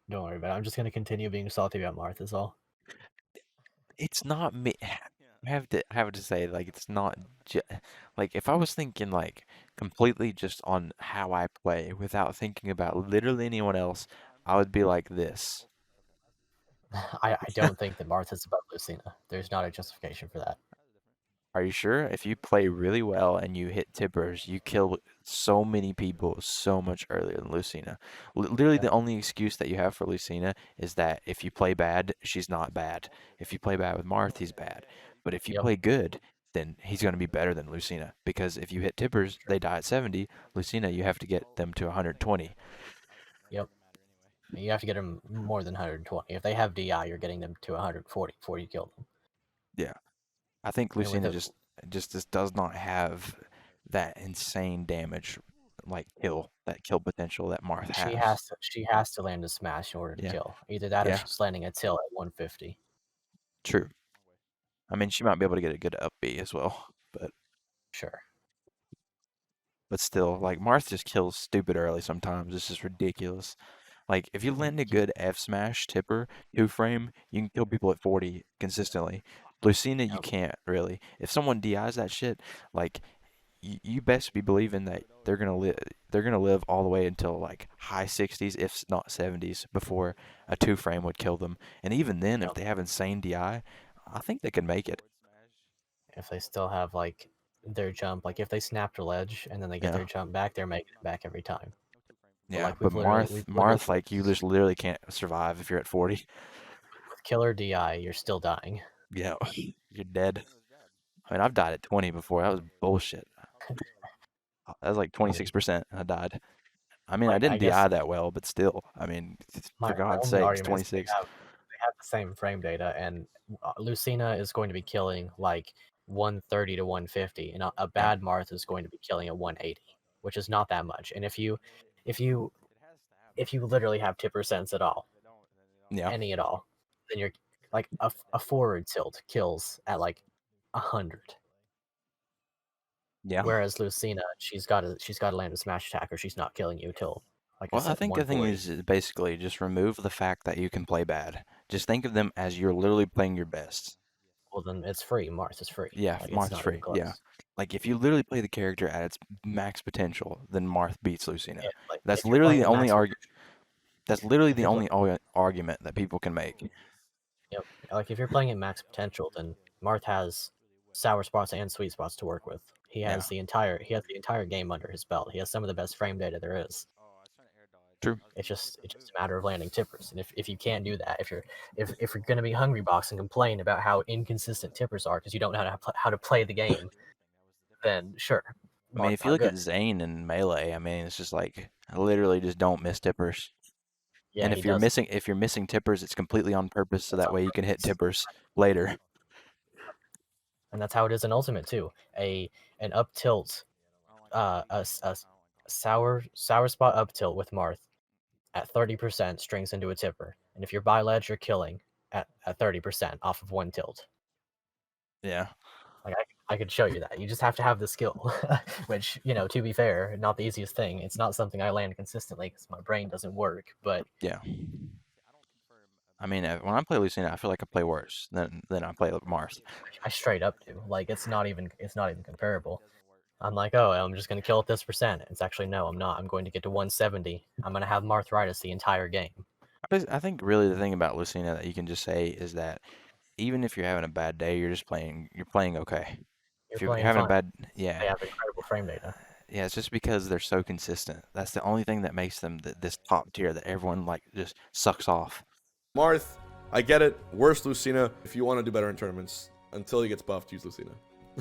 Don't worry about it. I'm just gonna continue being salty about Marth is all. It's not me. I have to say, like, it's not ju like, if I was thinking, like, completely just on how I play without thinking about literally anyone else, I would be like this. I don't think that Marth is above Lucina. There's not a justification for that. Are you sure? If you play really well and you hit tippers, you kill so many people so much earlier than Lucina. Literally, Yep. the only excuse that you have for Lucina is that if you play bad, she's not bad. If you play bad with Marth, he's bad. But if you Yep. play good, then he's going to be better than Lucina. Because if you hit tippers, True. they die at 70. Lucina, you have to get them to 120. Yep. You have to get them more than 120. If they have DI, you're getting them to 140 before you kill them. Yeah. I think And with Lucina it, just does not have that insane damage like kill potential that Marth has. she has to land a smash in order to Yeah, kill. Either that or yeah, she's landing a till at 150. true. I mean, she might be able to get a good up B as well, Sure. but still, like Marth just kills stupid early sometimes. It's just ridiculous. Like if you land a good F smash tipper 2 frame, you can kill people at 40 consistently. Lucina, you Yep. can't really. If someone DIs that shit, like you best be believing that they're gonna live all the way until like high 60s, if not 70s, before a 2 frame would kill them. And even then, if Yep. they have insane DI, I think they can make it. If they still have like their jump, like if they snapped a ledge and then they get Yeah. their jump back, they're making it back every time. But Yeah, like but Marth, we've literally Marth, like you just literally can't survive if you're at 40. with killer DI, you're still dying. Yeah, you're dead. I mean, I've died at 20 before. That was bullshit. That was like I mean, 26%. I died. I mean, I like I didn't guess DI that well, but still. I mean, my for God's only sakes, argument is 26. they have the same frame data, and Lucina is going to be killing like 130 to 150, and a Yeah, bad Marth is going to be killing at 180, which is not that much. And if you if you literally have tipper sense at all, yeah, any at all, then you're like a forward tilt kills at like 100. yeah. Whereas Lucina, she's got to land a smash attack, or she's not killing you till, like I Well, I said, think the thing 140. is basically just remove the fact that you can play bad. Just think of them as you're literally playing your best. Well, then it's free. Marth is free. Yeah, Like it's Marth's not even free. Yeah. close. Like if you literally play the character at its max potential, then Marth beats Yeah, Lucina. like That's if you're literally playing the at only max arg potential, that's literally if the you're playing, only argument that people can make. yep, like if you're playing at max potential, then Marth has sour spots and sweet spots to work with. Yeah. He has the entire game under his belt. He has some of the best frame data there is. True. It's just a matter of landing tippers. And if you can't do that, if you're gonna be hungry box and complain about how inconsistent tippers are because you don't know how to play the game, then sure, I mean, Marth's if you not look good. at Zane and Melee, I mean, it's just like I literally just don't miss tippers. Yeah, And he doesn't. if you're missing tippers, it's completely on purpose so It's that on way you can hit purpose. tippers later. And that's how it is in Ultimate too. An up tilt, a sour spot up tilt with Marth at 30% strings into a tipper, and if you're by ledge, you're killing at 30% off of one tilt. Yeah. Like I could show you that. You just have to have the skill, which to be fair, not the easiest thing. It's not something I land consistently because my brain doesn't work. But Yeah. I mean, when I play Lucina, I feel like I play worse than I play Marth. I straight up do. Like it's not even comparable. I'm like, oh, I'm just gonna kill at this percent. It's actually no, I'm not. I'm going to get to 170. I'm gonna have Marthritis the entire game. I think really the thing about Lucina that you can just say is that even if you're having a bad day, you're playing okay. You're If you're playing having a fine. bad, They yeah, have incredible frame data. yeah, it's just because they're so consistent. That's the only thing that makes them this top tier that everyone like just sucks off Marth, I get it. Worst Lucina. If you want to do better in tournaments, until he gets buffed, use Lucina.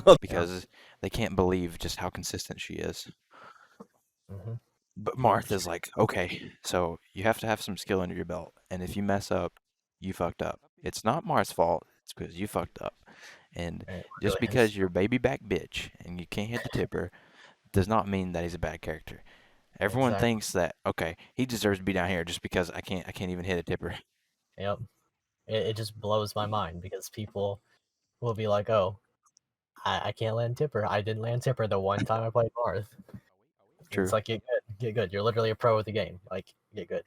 Yeah. because they can't believe just how consistent she is. Hmm. But Yep. Martha's like, okay, so you have to have some skill under your belt, and if you mess up, you fucked up. It's not Marth's fault. It's because you fucked up. And It just really is. because you're a baby back bitch and you can't hit the tipper does not mean that he's a bad character. Everyone Exactly. thinks that okay, he deserves to be down here just because I can't even hit a tipper. Yep. It just blows my mind because people will be like, oh, I can't land tipper. I didn't land tipper the one time I played Marth. And it's True. like, get good, get good. You're literally a pro of the game. Like, get good.